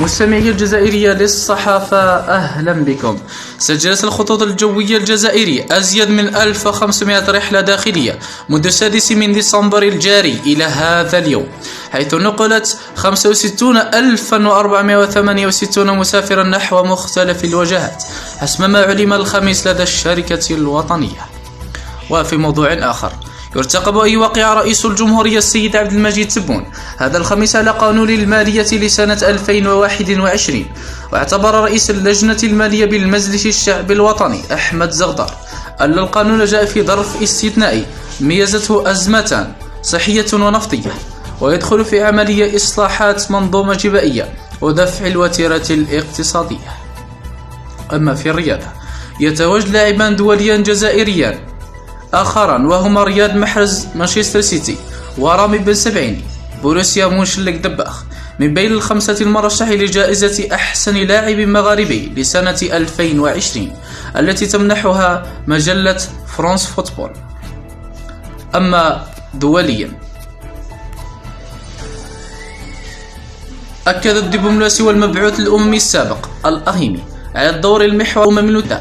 مستمعي الجزائرية للصحافة، أهلا بكم. سجلت الخطوط الجوية الجزائرية أزيد من 1500 رحلة داخلية منذ 6 من ديسمبر الجاري إلى هذا اليوم، حيث نقلت 65468 مسافرا نحو مختلف الوجهات حسب ما علم الخميس لدى الشركة الوطنية. وفي موضوع آخر، يرتقب أن يوقع رئيس الجمهورية السيد عبد المجيد تبون هذا الخميس على قانون المالية لسنة 2021. واعتبر رئيس اللجنة المالية بالمجلس الشعبي الوطني أحمد زغدار أن القانون جاء في ظرف استثنائي ميزته أزمتان صحية ونفطية، ويدخل في عملية إصلاحات منظومة جبائية ودفع الوتيرة الاقتصادية. أما في الرياضة، يتواجد لاعبان دوليان جزائريان آخران وهما رياض محرز مانشستر سيتي ورامي بن سبعيني بروسيا مونشنلك دباخ من بين الخمسة المرشحين لجائزة أحسن لاعب مغاربي لسنة 2020 التي تمنحها مجلة فرانس فوتبول. أما دوليا، أكد الدبلوماسي والمبعوث الأممي السابق الأهيمي على الدور المحوري المملوك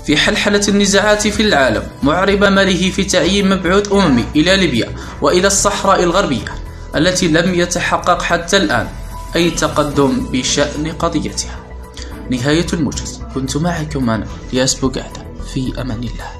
في حلحلة النزاعات في العالم، معربا ماله في تعيين مبعوث أممي إلى ليبيا وإلى الصحراء الغربية التي لم يتحقق حتى الآن أي تقدم بشأن قضيتها. نهاية الموجز، كنت معكم أنا ياس بوقعدة، في أمان الله.